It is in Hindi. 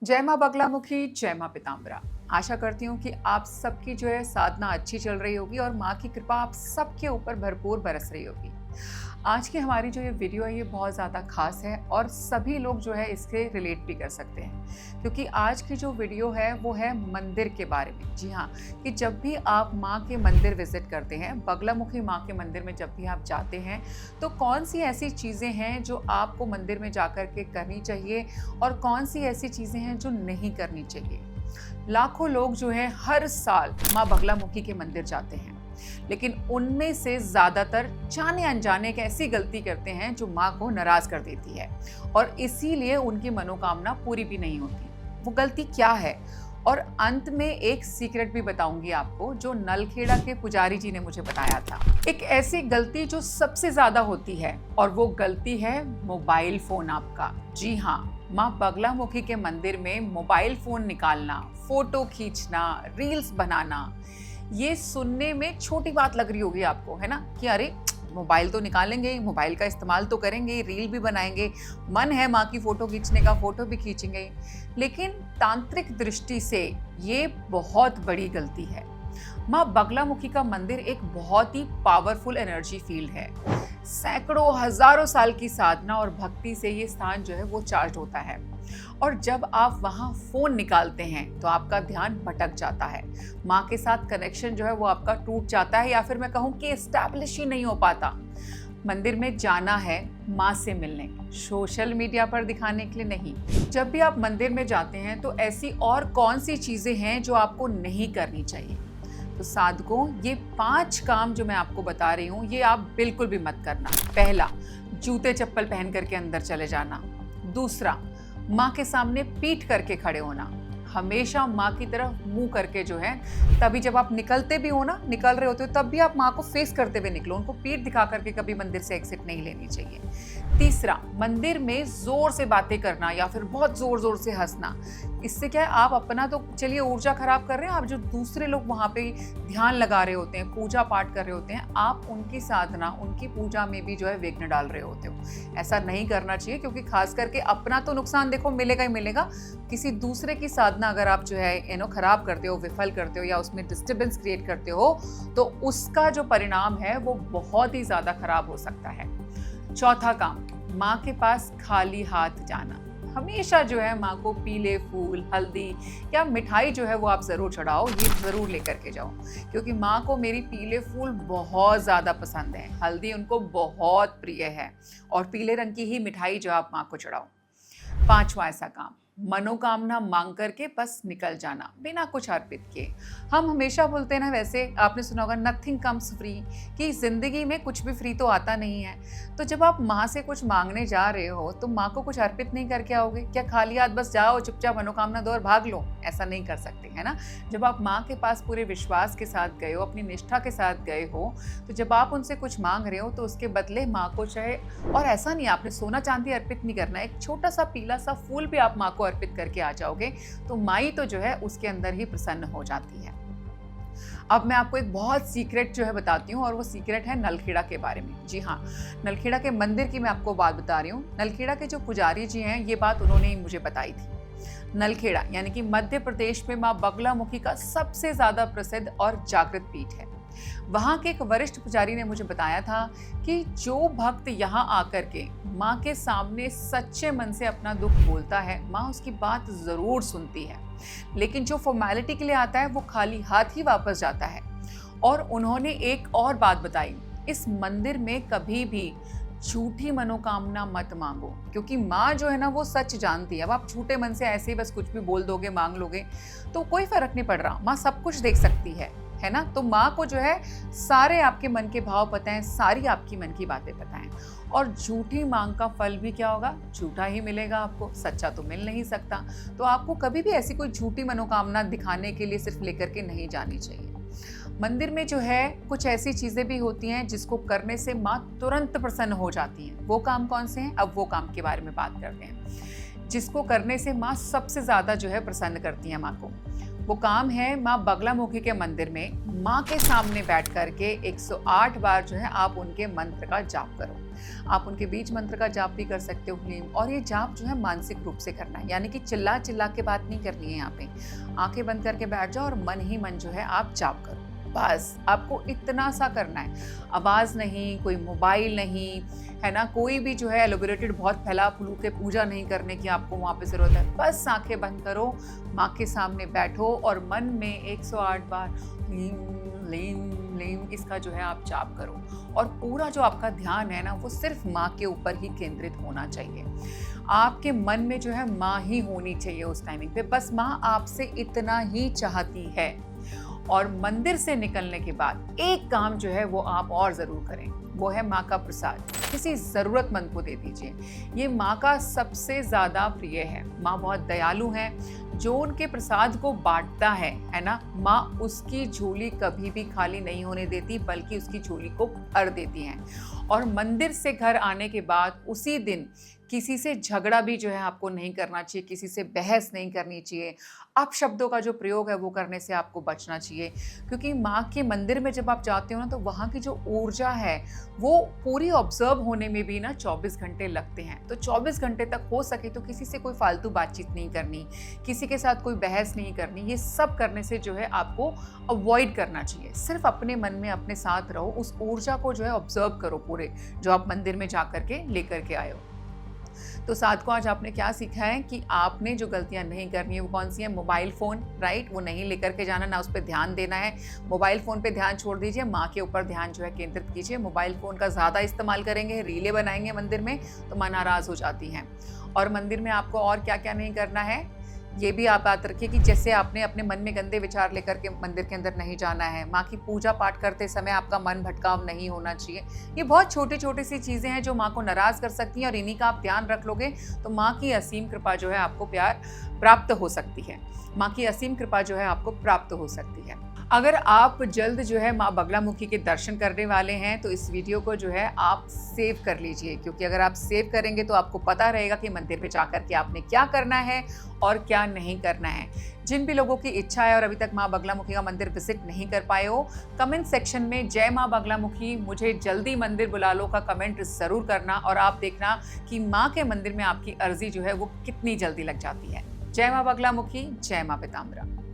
जय माँ बगलामुखी, जय माँ पीताम्बरा। आशा करती हूँ कि आप सबकी जो है साधना अच्छी चल रही होगी और माँ की कृपा आप सबके ऊपर भरपूर बरस रही होगी। आज की हमारी जो ये वीडियो है ये बहुत ज़्यादा खास है और सभी लोग जो है इसके रिलेट भी कर सकते हैं, क्योंकि आज की जो वीडियो है वो है मंदिर के बारे में। जी हाँ, कि जब भी आप माँ के मंदिर विजिट करते हैं, बगलामुखी माँ के मंदिर में जब भी आप जाते हैं, तो कौन सी ऐसी चीज़ें हैं जो आपको मंदिर में जाकर के करनी चाहिए और कौन सी ऐसी चीज़ें हैं जो नहीं करनी चाहिए। लाखों लोग जो है हर साल माँ बगलामुखी के मंदिर जाते हैं, लेकिन उनमें से ज़्यादातर जाने अनजाने एक ऐसी गलती करते हैं जो माँ को नाराज़ कर देती है और इसीलिए उनकी मनोकामना पूरी भी नहीं होती। वो गलती क्या है? और अंत में एक सीक्रेट भी बताऊंगी आपको, जो नलखेड़ा के पुजारी जी ने मुझे बताया था। एक ऐसी गलती जो सबसे ज़्यादा होती है और वो गलती है मोबाइल फ़ोन आपका। जी हाँ, माँ बगलामुखी के मंदिर में मोबाइल फ़ोन निकालना, फ़ोटो खींचना, रील्स बनाना, ये सुनने में छोटी बात लग रही होगी आपको, है ना, कि अरे मोबाइल तो निकालेंगे ही, मोबाइल का इस्तेमाल तो करेंगे, रील भी बनाएंगे, मन है माँ की फ़ोटो खींचने का, फ़ोटो भी खींचेंगे। लेकिन तांत्रिक दृष्टि से ये बहुत बड़ी गलती है। माँ बगलामुखी का मंदिर एक बहुत ही पावरफुल एनर्जी फील्ड है। सैकड़ों हजारों साल की साधना और भक्ति से ये स्थान जो है वो चार्ज होता है और जब आप वहाँ फ़ोन निकालते हैं तो आपका ध्यान भटक जाता है। माँ के साथ कनेक्शन जो है वो आपका टूट जाता है, या फिर मैं कहूँ कि एस्टैब्लिश ही नहीं हो पाता। मंदिर में जाना है माँ से मिलने, सोशल मीडिया पर दिखाने के लिए नहीं। जब भी आप मंदिर में जाते हैं तो ऐसी और कौन सी चीज़ें हैं जो आपको नहीं करनी चाहिए? तो साधकों, ये 5 काम जो मैं आपको बता रही हूँ ये आप बिल्कुल भी मत करना। पहला, जूते चप्पल पहन करके अंदर चले जाना। दूसरा, माँ के सामने पीठ करके खड़े होना। हमेशा माँ की तरफ मुंह करके जो है, तभी जब आप निकलते भी हो ना, निकल रहे होते हो, तब भी आप माँ को फेस करते हुए निकलो। उनको पीठ दिखा करके कभी मंदिर से एग्जिट नहीं लेनी चाहिए। तीसरा, मंदिर में जोर से बातें करना या फिर बहुत जोर जोर से हंसना, इससे क्या है, आप अपना तो चलिए ऊर्जा खराब कर रहे हैं, आप जो दूसरे लोग वहाँ पे ध्यान लगा रहे होते हैं, पूजा पाठ कर रहे होते हैं, आप उनकी साधना, उनकी पूजा में भी जो है विघ्न डाल रहे होते हो। ऐसा नहीं करना चाहिए, क्योंकि खास करके अपना तो नुकसान देखो मिलेगा ही मिलेगा, किसी दूसरे की साधना अगर आप जो है खराब करते हो, विफल करते हो या उसमें डिस्टर्बेंस क्रिएट करते हो, तो उसका जो परिणाम है वो बहुत ही ज़्यादा खराब हो सकता है। चौथा काम, माँ के पास खाली हाथ जाना। हमेशा जो है माँ को पीले फूल, हल्दी या मिठाई जो है वो आप ज़रूर चढ़ाओ, ये ज़रूर लेकर के जाओ, क्योंकि माँ को मेरी पीले फूल बहुत ज़्यादा पसंद है, हल्दी उनको बहुत प्रिय है और पीले रंग की ही मिठाई जो आप माँ को चढ़ाओ। 5वां ऐसा काम, मनोकामना मांग करके बस निकल जाना बिना कुछ अर्पित किए। हम हमेशा बोलते हैं ना, वैसे आपने सुना होगा नथिंग कम्स फ्री, कि जिंदगी में कुछ भी फ्री तो आता नहीं है। तो जब आप माँ से कुछ मांगने जा रहे हो तो माँ को कुछ अर्पित नहीं करके आओगे क्या? खाली हाथ बस जाओ, चुपचाप मनोकामना दो और भाग लो? ऐसा नहीं कर सकते, है ना। जब आप माँ के पास पूरे विश्वास के साथ गए हो, अपनी निष्ठा के साथ गए हो, तो जब आप उनसे कुछ मांग रहे हो तो उसके बदले माँ को चाहे, और ऐसा नहीं आपने सोना चांदी अर्पित नहीं करना, एक छोटा सा पीला सा फूल भी आप माँ को अर्पित करके आ जाओगे तो माई तो जो है उसके अंदर ही प्रसन्न हो जाती है। अब मैं आपको एक बहुत सीक्रेट जो है बताती हूँ, और वो सीक्रेट है नलखेड़ा के बारे में। जी हाँ, नलखेड़ा के मंदिर की मैं आपको बात बता रही हूँ। नलखेड़ा के जो पुजारी जी हैं, ये बात उन्होंने ही मुझे बताई थी। नलखेड़ा यानी कि मध्य प्रदेश में माँ बगलामुखी का सबसे ज़्यादा प्रसिद्ध और जागृत पीठ है। वहाँ के एक वरिष्ठ पुजारी ने मुझे बताया था कि जो भक्त यहाँ आकर के माँ के सामने सच्चे मन से अपना दुख बोलता है, माँ उसकी बात ज़रूर सुनती है, लेकिन जो फॉर्मेलिटी के लिए आता है वो खाली हाथ ही वापस जाता है। और उन्होंने एक और बात बताई, इस मंदिर में कभी भी झूठी मनोकामना मत मांगो, क्योंकि माँ जो है ना वो सच जानती है। अब आप झूठे मन से ऐसे ही बस कुछ भी बोल दोगे, मांग लोगे, तो कोई फर्क नहीं पड़ रहा, माँ सब कुछ देख सकती है ना। तो माँ को जो है सारे आपके मन के भाव पता है, सारी आपकी मन की बातें पता है, और झूठी मांग का फल भी क्या होगा? झूठा ही मिलेगा आपको, सच्चा तो मिल नहीं सकता। तो आपको कभी भी ऐसी कोई झूठी मनोकामना दिखाने के लिए सिर्फ लेकर के नहीं जानी चाहिए। मंदिर में जो है कुछ ऐसी चीज़ें भी होती हैं जिसको करने से माँ तुरंत प्रसन्न हो जाती हैं। वो काम कौन से हैं? अब वो काम के बारे में बात करते हैं जिसको करने से माँ सबसे ज़्यादा जो है प्रसन्न करती हैं माँ को। वो काम है माँ बगलामुखी के मंदिर में माँ के सामने बैठ करके 108 बार जो है आप उनके मंत्र का जाप करो। आप उनके बीच मंत्र का जाप भी कर सकते हो ह्लीम, और ये जाप जो है मानसिक रूप से करना है, यानी कि चिल्ला चिल्ला के बात नहीं करनी है। यहाँ पे आंखें बंद करके बैठ जाओ और मन ही मन जो है आप जाप करो। बस आपको इतना सा करना है, आवाज़ नहीं, कोई मोबाइल नहीं, है ना, कोई भी जो है एलोबरेटेड बहुत फैला फूलू के पूजा नहीं करने की आपको वहाँ पे ज़रूरत है। बस आंखें बंद करो, माँ के सामने बैठो और मन में 108 बार लीम लीम लीम इसका जो है आप जाप करो, और पूरा जो आपका ध्यान है ना वो सिर्फ माँ के ऊपर ही केंद्रित होना चाहिए। आपके मन में जो है माँ ही होनी चाहिए उस टाइमिंग पे, बस माँ आपसे इतना ही चाहती है। और मंदिर से निकलने के बाद एक काम जो है वो आप और ज़रूर करें, वो है माँ का प्रसाद किसी ज़रूरतमंद को दे दीजिए। ये माँ का सबसे ज़्यादा प्रिय है। माँ बहुत दयालु है, जो उनके प्रसाद को बांटता है ना, माँ उसकी झोली कभी भी खाली नहीं होने देती, बल्कि उसकी झोली को भर देती हैं। और मंदिर से घर आने के बाद उसी दिन किसी से झगड़ा भी जो है आपको नहीं करना चाहिए, किसी से बहस नहीं करनी चाहिए, अपशब्दों का जो प्रयोग है वो करने से आपको बचना चाहिए। क्योंकि माँ के मंदिर में जब आप जाते हो ना, तो वहाँ की जो ऊर्जा है वो पूरी ऑब्जर्व होने में भी ना 24 घंटे लगते हैं। तो 24 घंटे तक हो सके तो किसी से कोई फालतू बातचीत नहीं करनी, किसी के साथ कोई बहस नहीं करनी। ये सब करने से जो है आपको अवॉइड करना चाहिए। सिर्फ अपने मन में अपने साथ रहो, उस ऊर्जा को जो है ऑब्जर्व करो पूरे, जो आप मंदिर में जा करके लेकर के आए हो। तो साथ को आज आपने क्या सीखा है कि आपने जो गलतियां नहीं करनी है वो कौन सी है? मोबाइल फ़ोन, राइट, वो नहीं लेकर के जाना, ना उस पर ध्यान देना है। मोबाइल फ़ोन पे ध्यान छोड़ दीजिए, माँ के ऊपर ध्यान जो है केंद्रित कीजिए। मोबाइल फ़ोन का ज़्यादा इस्तेमाल करेंगे, रीलें बनाएंगे मंदिर में, तो माँ नाराज़ हो जाती हैं। और मंदिर में आपको और क्या क्या नहीं करना है ये भी आप याद रखिए कि जैसे आपने अपने मन में गंदे विचार लेकर के मंदिर के अंदर नहीं जाना है। माँ की पूजा पाठ करते समय आपका मन भटकाव नहीं होना चाहिए। ये बहुत छोटी छोटी सी चीज़ें हैं जो माँ को नाराज़ कर सकती हैं, और इन्हीं का आप ध्यान रख लोगे तो माँ की असीम कृपा जो है आपको प्यार प्राप्त हो सकती है। माँ की असीम कृपा जो है आपको प्राप्त हो सकती है। अगर आप जल्द जो है माँ बगलामुखी के दर्शन करने वाले हैं तो इस वीडियो को जो है आप सेव कर लीजिए, क्योंकि अगर आप सेव करेंगे तो आपको पता रहेगा कि मंदिर पे जाकर के आपने क्या करना है और क्या नहीं करना है। जिन भी लोगों की इच्छा है और अभी तक माँ बगलामुखी का मंदिर विजिट नहीं कर पाए हो, कमेंट सेक्शन में जय माँ बगलामुखी, मुझे जल्दी मंदिर बुला लो का कमेंट ज़रूर करना, और आप देखना कि माँ के मंदिर में आपकी अर्जी जो है वो कितनी जल्दी लग जाती है। जय माँ बगलामुखी, जय माँ पीताम्बरा।